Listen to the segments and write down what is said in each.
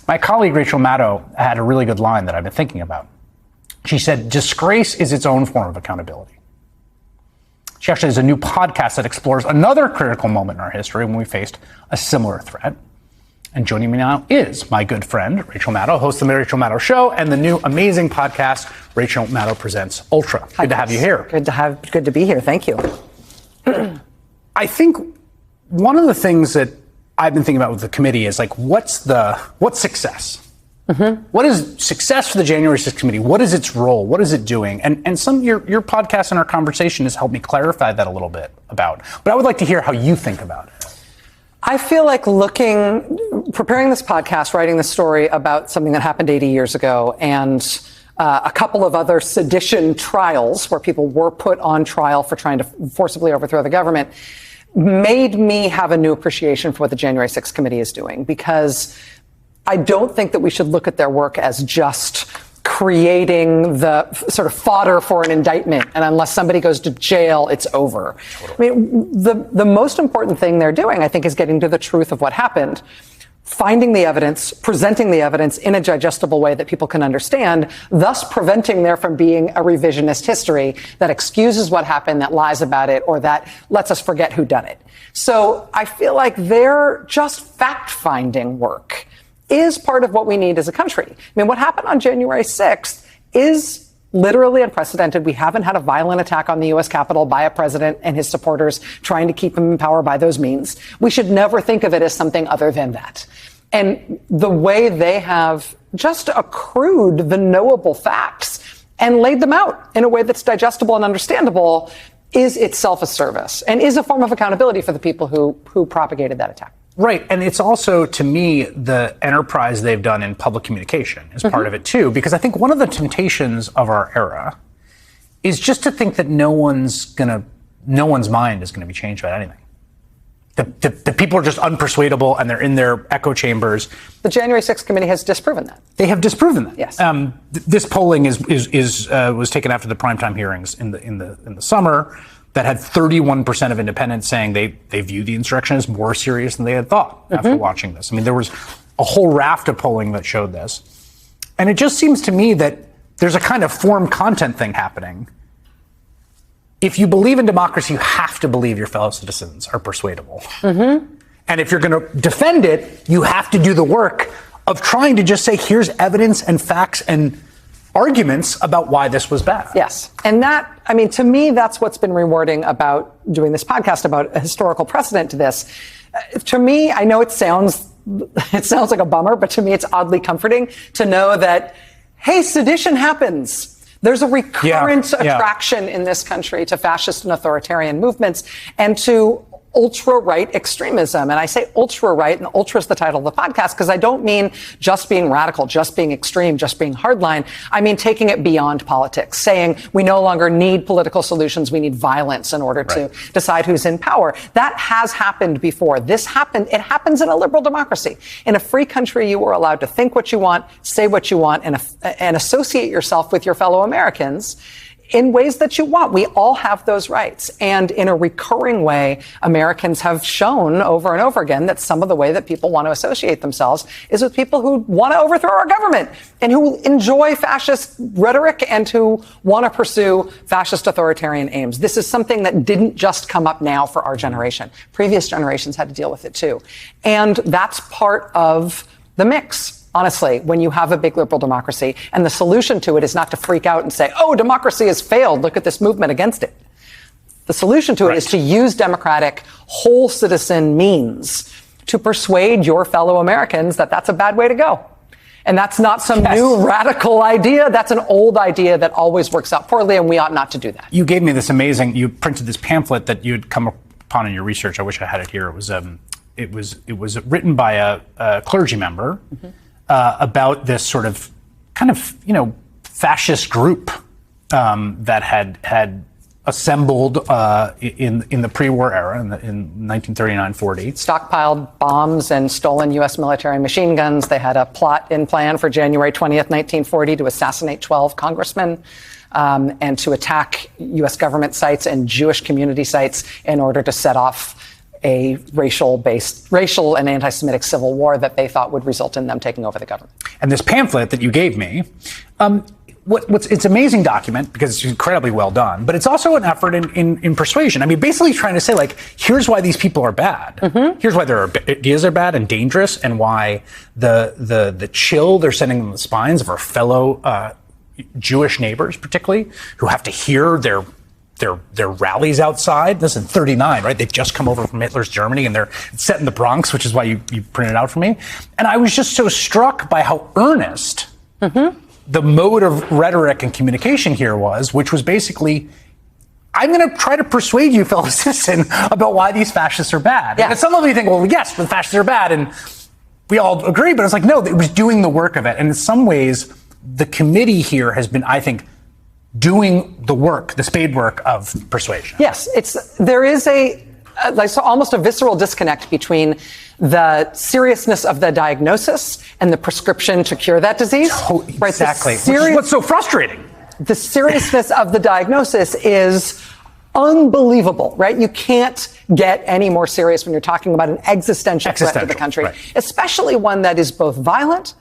My colleague Rachel Maddow had a really good line that I've been thinking about. She said, disgrace is its own form of accountability. She actually has a new podcast that explores another critical moment in our history when we faced a similar threat. And joining me now is my good friend, Rachel Maddow, host of the Rachel Maddow Show and the new amazing podcast, Rachel Maddow Presents Ultra. Good to have you here. Good to be here. Thank you. I think one of the things that I've been thinking about with the committee is like, what's success? Mm-hmm. What is success for the January 6th committee? What is its role? What is it doing? And some of your podcast and our conversation has helped me clarify that a little bit about. But I would like to hear how you think about it. I feel like preparing this podcast, writing this story about something that happened 80 years ago and a couple of other sedition trials where people were put on trial for trying to forcibly overthrow the government made me have a new appreciation for what the January 6th committee is doing, because I don't think that we should look at their work as just creating the sort of fodder for an indictment. And unless somebody goes to jail, it's over. Totally. I mean, the most important thing they're doing, I think, is getting to the truth of what happened, finding the evidence, presenting the evidence in a digestible way that people can understand, thus preventing there from being a revisionist history that excuses what happened, that lies about it, or that lets us forget who done it. So I feel like their just fact-finding work is part of what we need as a country. I mean, what happened on January 6th is literally unprecedented. We haven't had a violent attack on the U.S. Capitol by a president and his supporters trying to keep him in power by those means. We should never think of it as something other than that. And the way they have just accrued the knowable facts and laid them out in a way that's digestible and understandable is itself a service and is a form of accountability for the people who propagated that attack. Right. And it's also, to me, the enterprise they've done in public communication is part of it, too, because I think one of the temptations of our era is just to think that no one's mind is going to be changed by anything. The people are just unpersuadable and they're in their echo chambers. The January 6th committee has disproven that. They have disproven that. Yes. This polling was taken after the primetime hearings in the summer that had 31% of independents saying they view the insurrection as more serious than they had thought after watching this. I mean, there was a whole raft of polling that showed this. And it just seems to me that there's a kind of form content thing happening. If you believe in democracy, you have to believe your fellow citizens are persuadable. Mm-hmm. And if you're going to defend it, you have to do the work of trying to just say, here's evidence and facts and arguments about why this was bad. Yes. And that, I mean, to me, that's what's been rewarding about doing this podcast about a historical precedent to this. To me, I know it sounds like a bummer, but to me, it's oddly comforting to know that, hey, sedition happens. There's a recurrent attraction in this country to fascist and authoritarian movements and to ultra-right extremism. And I say ultra-right, and ultra is the title of the podcast, because I don't mean just being radical, just being extreme, just being hardline. I mean taking it beyond politics, saying we no longer need political solutions, we need violence in order to decide who's in power. That has happened before. It happens in a liberal democracy. In a free country, you are allowed to think what you want, say what you want, and associate yourself with your fellow Americans in ways that you want. We all have those rights. And in a recurring way, Americans have shown over and over again that some of the way that people want to associate themselves is with people who want to overthrow our government and who enjoy fascist rhetoric and who want to pursue fascist authoritarian aims. This is something that didn't just come up now for our generation. Previous generations had to deal with it too. And that's part of the mix. Honestly, when you have a big liberal democracy, and the solution to it is not to freak out and say, oh, democracy has failed, look at this movement against it. The solution to it is to use democratic whole citizen means to persuade your fellow Americans that that's a bad way to go. And that's not some new radical idea. That's an old idea that always works out poorly, and we ought not to do that. You gave me this you printed this pamphlet that you'd come upon in your research. I wish I had it here. It was written by a clergy member. Mm-hmm. About this sort of kind of, fascist group that had assembled in the pre-war era in 1939-40. Stockpiled bombs and stolen U.S. military machine guns. They had a plot in plan for January 20th, 1940 to assassinate 12 congressmen and to attack U.S. government sites and Jewish community sites in order to set off a racial and anti-Semitic civil war that they thought would result in them taking over the government. And this pamphlet that you gave me, it's an amazing document because it's incredibly well done, but it's also an effort in persuasion. I mean, basically trying to say, like, here's why these people are bad. Mm-hmm. Here's why their ideas are bad and dangerous, and why the chill they're sending in the spines of our fellow Jewish neighbors, particularly, who have to hear their rallies outside. This is in 1939, right? They've just come over from Hitler's Germany, and they're set in the Bronx, which is why you printed it out for me. And I was just so struck by how earnest the mode of rhetoric and communication here was, which was basically, I'm going to try to persuade you, fellow citizen, about why these fascists are bad. Yeah. And some of you think, well, yes, the fascists are bad, and we all agree, but it's like, no, it was doing the work of it. And in some ways, the committee here has been, I think, doing the work, the spade work of persuasion. Yes, there is almost a visceral disconnect between the seriousness of the diagnosis and the prescription to cure that disease. Right? Exactly. What's so frustrating? The seriousness of the diagnosis is unbelievable, right? You can't get any more serious when you're talking about an existential threat to the country, right, especially one that is both violent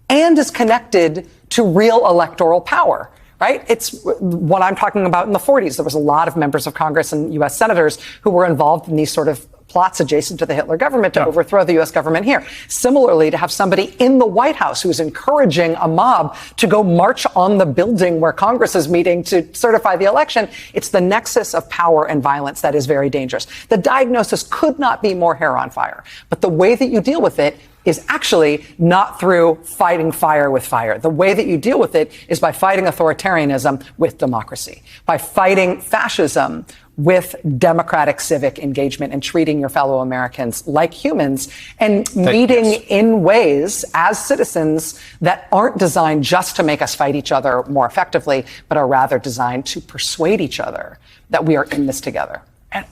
and is connected to real electoral power. Right? It's what I'm talking about in the 40s. There was a lot of members of Congress and U.S. senators who were involved in these sort of plots adjacent to the Hitler government to overthrow the U.S. government here. Similarly, to have somebody in the White House who's encouraging a mob to go march on the building where Congress is meeting to certify the election, it's the nexus of power and violence that is very dangerous. The diagnosis could not be more hair on fire, but the way that you deal with it is actually not through fighting fire with fire. The way that you deal with it is by fighting authoritarianism with democracy, by fighting fascism with democratic civic engagement and treating your fellow Americans like humans and meeting in ways as citizens that aren't designed just to make us fight each other more effectively, but are rather designed to persuade each other that we are in this together.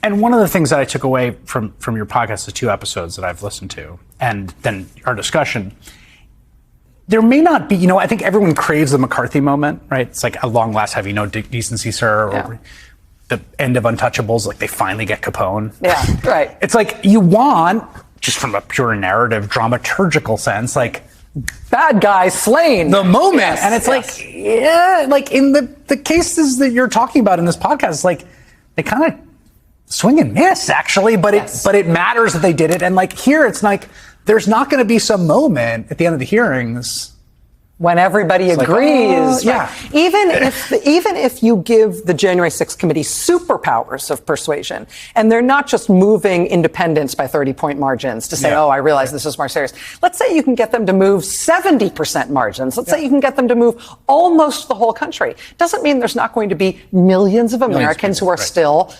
And one of the things that I took away from your podcast, the 2 episodes that I've listened to, and then our discussion, there may not be, I think everyone craves the McCarthy moment, right? It's like, at long last have you no decency, sir? Or the end of Untouchables, like they finally get Capone. Yeah, right. It's like you want, just from a pure narrative, dramaturgical sense, like, bad guy slain. The moment. Yes, and it's like in the cases that you're talking about in this podcast, it's like they kind of swing and miss, actually, but it matters that they did it. And like here, it's like there's not going to be some moment at the end of the hearings when everybody agrees. Even if you give the January 6th committee superpowers of persuasion, and they're not just moving independents by 30-point margins to say, I realize this is more serious. Let's say you can get them to move 70% margins. Let's say you can get them to move almost the whole country. Doesn't mean there's not going to be millions of Americans who are still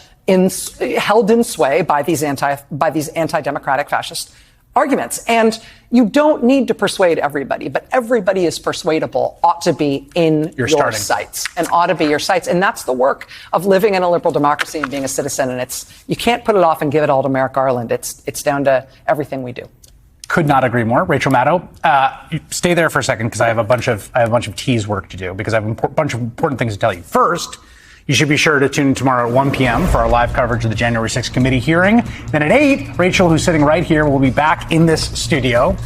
held in sway by these anti-democratic fascist arguments. And you don't need to persuade everybody, but everybody is persuadable ought to be in your sights and ought to be your sights. And that's the work of living in a liberal democracy and being a citizen. And you can't put it off and give it all to Merrick Garland. It's down to everything we do. Could not agree more. Rachel Maddow, stay there for a second because I have a bunch of tease work to do because I have a bunch of important things to tell you. First, you should be sure to tune in tomorrow at 1 p.m. for our live coverage of the January 6th committee hearing. Then at 8, Rachel, who's sitting right here, will be back in this studio,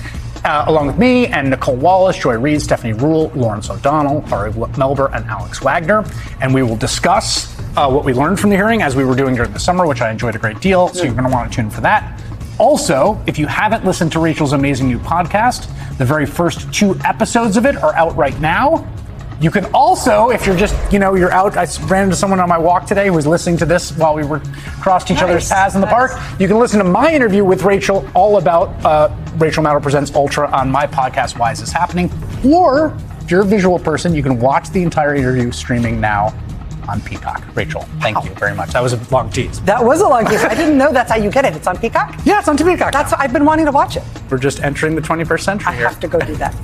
along with me and Nicole Wallace, Joy Reid, Stephanie Rule, Lawrence O'Donnell, Ari Melber, and Alex Wagner. And we will discuss what we learned from the hearing, as we were doing during the summer, which I enjoyed a great deal. So you're going to want to tune in for that. Also, if you haven't listened to Rachel's amazing new podcast, the very first 2 episodes of it are out right now. You can also, if you're just, you're out, I ran into someone on my walk today who was listening to this while we were crossed each other's paths in the park. You can listen to my interview with Rachel all about Rachel Maddow Presents Ultra on my podcast, Why Is This Happening? Or, if you're a visual person, you can watch the entire interview streaming now on Peacock. Rachel, thank you very much. That was a long tease. That was a long tease. I didn't know that's how you get it. It's on Peacock? Yeah, it's on Peacock. I've been wanting to watch it. We're just entering the 21st century here. I have to go do that.